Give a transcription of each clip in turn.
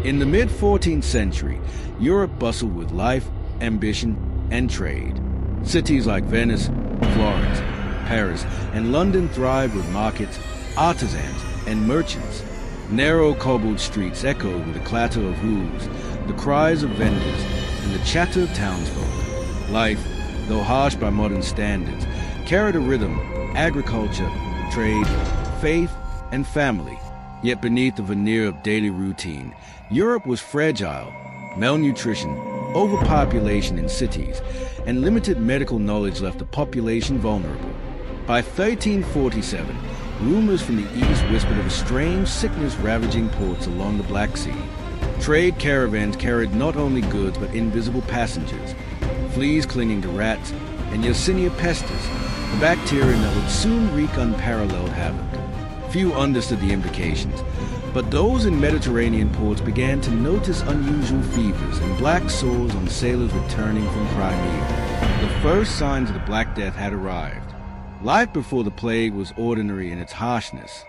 In the mid-14th century, Europe bustled with life, ambition, and trade. Cities like Venice, Florence, Paris, and London thrived with markets, artisans, and merchants. Narrow cobbled streets echoed with the clatter of hooves, the cries of vendors, and the chatter of townsfolk. Life, though harsh by modern standards, carried a rhythm: agriculture, trade, faith, and family. Yet beneath the veneer of daily routine, Europe was fragile. Malnutrition, overpopulation in cities, and limited medical knowledge left the population vulnerable. By 1347, rumors from the east whispered of a strange sickness ravaging ports along the Black Sea. Trade caravans carried not only goods but invisible passengers, fleas clinging to rats, and Yersinia pestis, a bacterium that would soon wreak unparalleled havoc. Few understood the implications, but those in Mediterranean ports began to notice unusual fevers and black sores on sailors returning from Crimea. The first signs of the Black Death had arrived. Life before the plague was ordinary in its harshness.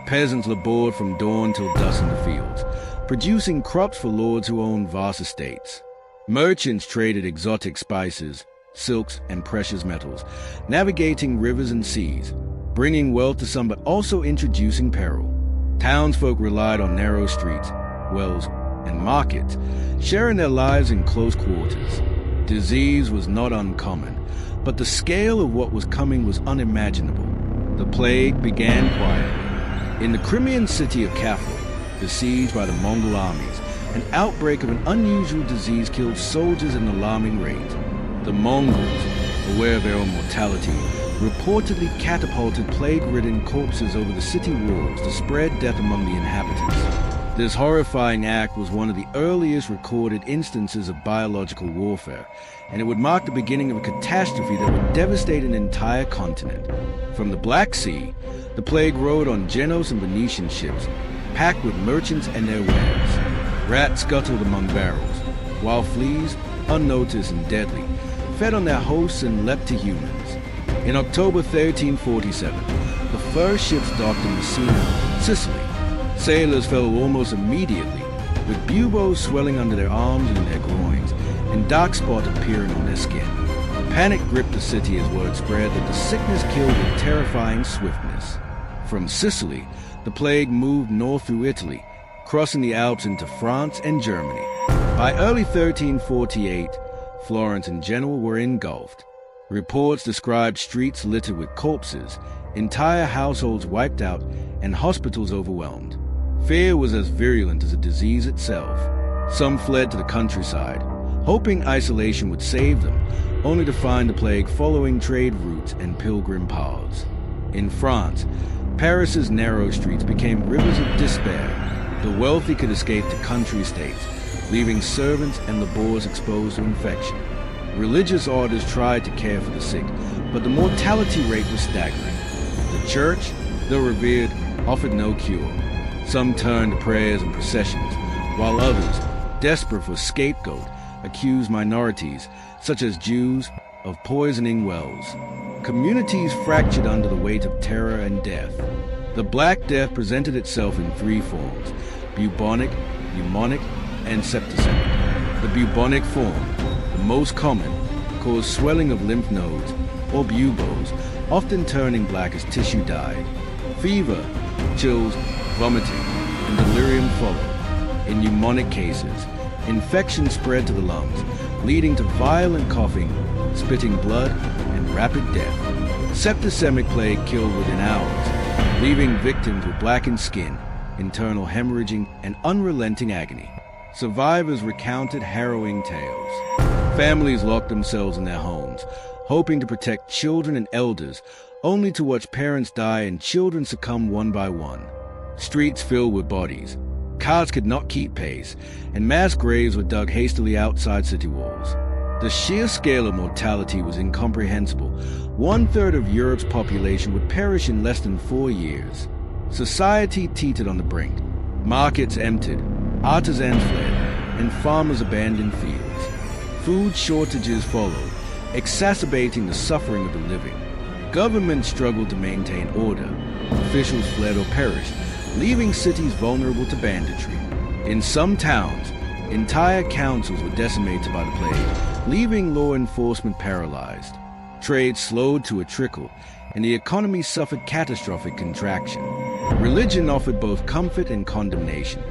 Peasants labored from dawn till dusk in the fields, producing crops for lords who owned vast estates. Merchants traded exotic spices, silks, and precious metals, navigating rivers and seas, bringing wealth to some but also introducing peril. Townsfolk relied on narrow streets, wells, and markets, sharing their lives in close quarters. Disease was not uncommon, but the scale of what was coming was unimaginable. The plague began quietly. In the Crimean city of Kafur, besieged by the Mongol armies, an outbreak of an unusual disease killed soldiers at an alarming rate. The Mongols, aware of their own mortality, reportedly catapulted plague-ridden corpses over the city walls to spread death among the inhabitants. This horrifying act was one of the earliest recorded instances of biological warfare, and it would mark the beginning of a catastrophe that would devastate an entire continent. From the Black Sea, the plague rode on Genoese and Venetian ships, packed with merchants and their wares. Rats scuttled among barrels, while fleas, unnoticed and deadly, fed on their hosts and leapt to humans. In October 1347, the first ships docked in Messina, Sicily. Sailors fell almost immediately, with buboes swelling under their arms and their groins, and dark spots appearing on their skin. Panic gripped the city as word spread that the sickness killed with terrifying swiftness. From Sicily, the plague moved north through Italy, crossing the Alps into France and Germany. By early 1348, Florence and Genoa were engulfed. Reports described streets littered with corpses, entire households wiped out, and hospitals overwhelmed. Fear was as virulent as the disease itself. Some fled to the countryside, hoping isolation would save them, only to find the plague following trade routes and pilgrim paths. In France, Paris's narrow streets became rivers of despair. The wealthy could escape to country states, leaving servants and laborers exposed to infection. Religious orders tried to care for the sick, but the mortality rate was staggering. The church, though revered, offered no cure. Some turned to prayers and processions, while others, desperate for a scapegoat, accused minorities, such as Jews, of poisoning wells. Communities fractured under the weight of terror and death. The Black Death presented itself in three forms: bubonic, pneumonic, and septicemic. The bubonic form, the most common, caused swelling of lymph nodes, or buboes, often turning black as tissue dyed. Fever, chills, vomiting, and delirium followed. In pneumonic cases, infection spread to the lungs, leading to violent coughing, spitting blood, and rapid death. Septicemic plague killed within hours, leaving victims with blackened skin, internal hemorrhaging, and unrelenting agony. Survivors recounted harrowing tales. Families locked themselves in their homes, hoping to protect children and elders, only to watch parents die and children succumb one by one. Streets filled with bodies. Carts could not keep pace, and mass graves were dug hastily outside city walls. The sheer scale of mortality was incomprehensible. 1/3 of Europe's population would perish in less than 4 years. Society teetered on the brink. Markets emptied, artisans fled, and farmers abandoned fields. Food shortages followed, exacerbating the suffering of the living. Governments struggled to maintain order. Officials fled or perished, leaving cities vulnerable to banditry. In some towns, entire councils were decimated by the plague, leaving law enforcement paralyzed. Trade slowed to a trickle, and the economy suffered catastrophic contraction. Religion offered both comfort and condemnation.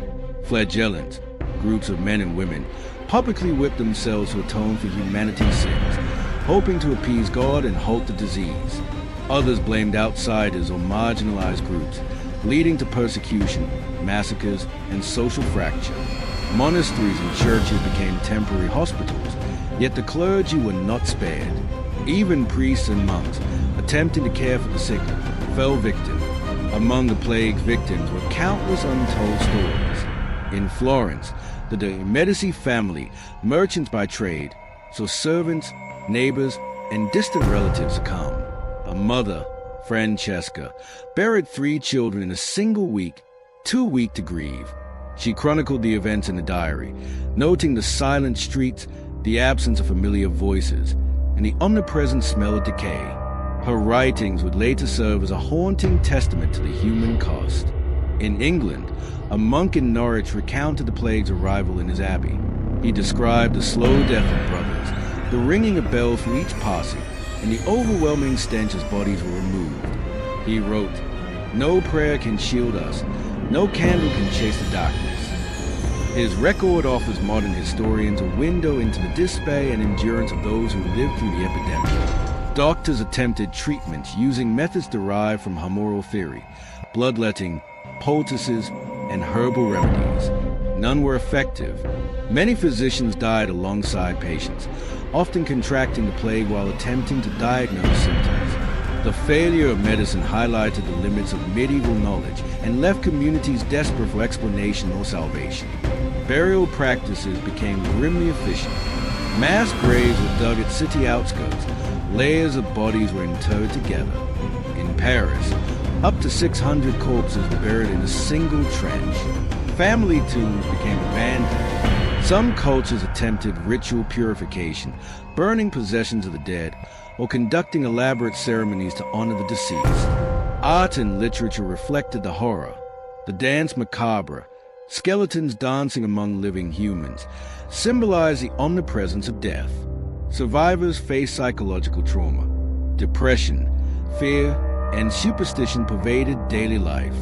Flagellants, groups of men and women, publicly whipped themselves to atone for humanity's sins, hoping to appease God and halt the disease. Others blamed outsiders or marginalized groups, leading to persecution, massacres, and social fracture. Monasteries and churches became temporary hospitals, yet the clergy were not spared. Even priests and monks, attempting to care for the sick, fell victim. Among the plague's victims were countless untold stories. In Florence, the de' Medici family, merchants by trade, saw servants, neighbors, and distant relatives succumb. A mother, Francesca, buried 3 children in a single week, too weak to grieve. She chronicled the events in a diary, noting the silent streets, the absence of familiar voices, and the omnipresent smell of decay. Her writings would later serve as a haunting testament to the human cost. In England, a monk in Norwich recounted the plague's arrival in his abbey. He described the slow death of brothers, the ringing of bells for each passing, and the overwhelming stench as bodies were removed. He wrote, "No prayer can shield us, no candle can chase the darkness." His record offers modern historians a window into the despair and endurance of those who lived through the epidemic. Doctors attempted treatments using methods derived from humoral theory, bloodletting, poultices, and herbal remedies. None were effective. Many physicians died alongside patients, often contracting the plague while attempting to diagnose symptoms. The failure of medicine highlighted the limits of medieval knowledge and left communities desperate for explanation or salvation. Burial practices became grimly efficient. Mass graves were dug at city outskirts. Layers of bodies were interred together. In Paris, up to 600 corpses were buried in a single trench. Family tombs became abandoned. Some cultures attempted ritual purification, burning possessions of the dead, or conducting elaborate ceremonies to honor the deceased. Art and literature reflected the horror. The dance macabre, skeletons dancing among living humans, symbolized the omnipresence of death. Survivors faced psychological trauma. Depression, fear, and superstition pervaded daily life.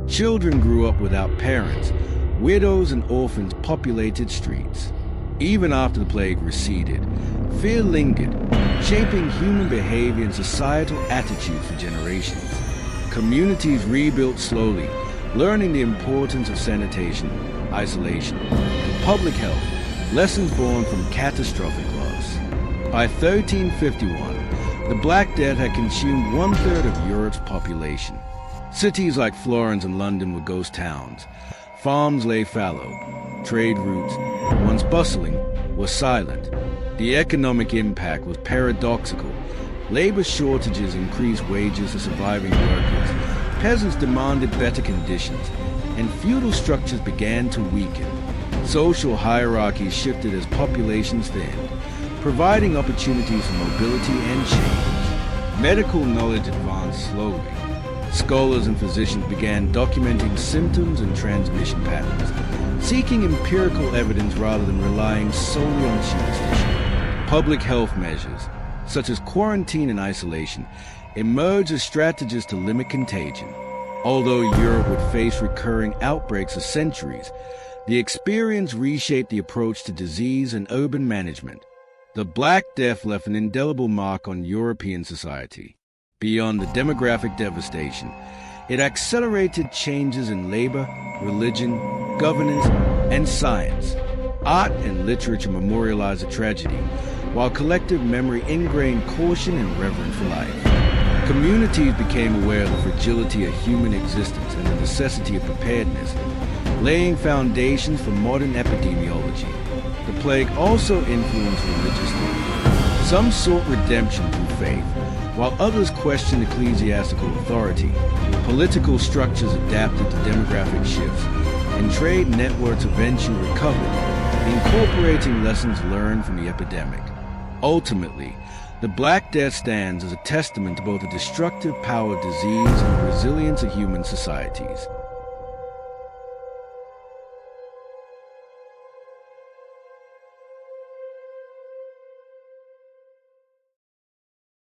Children grew up without parents. Widows and orphans populated streets. Even after the plague receded, fear lingered, shaping human behavior and societal attitudes for generations. Communities rebuilt slowly, learning the importance of sanitation, isolation, and public health, lessons born from catastrophic loss. By 1351, the Black Death had consumed 1/3 of Europe's population. Cities like Florence and London were ghost towns. Farms lay fallow. Trade routes, once bustling, were silent. The economic impact was paradoxical. Labor shortages increased wages for surviving workers. Peasants demanded better conditions, and feudal structures began to weaken. Social hierarchies shifted as populations thinned, providing opportunities for mobility and change. Medical knowledge advanced slowly. Scholars and physicians began documenting symptoms and transmission patterns, seeking empirical evidence rather than relying solely on superstition. Public health measures, such as quarantine and isolation, emerged as strategies to limit contagion. Although Europe would face recurring outbreaks for centuries, the experience reshaped the approach to disease and urban management. The Black Death left an indelible mark on European society. Beyond the demographic devastation, it accelerated changes in labor, religion, governance, and science. Art and literature memorialized the tragedy, while collective memory ingrained caution and reverence for life. Communities became aware of the fragility of human existence and the necessity of preparedness, laying foundations for modern epidemiology. The plague also influenced religious thought. Some sought redemption through faith, while others questioned ecclesiastical authority. Political structures adapted to demographic shifts, and trade networks eventually recovered, incorporating lessons learned from the epidemic. Ultimately, the Black Death stands as a testament to both the destructive power of disease and the resilience of human societies.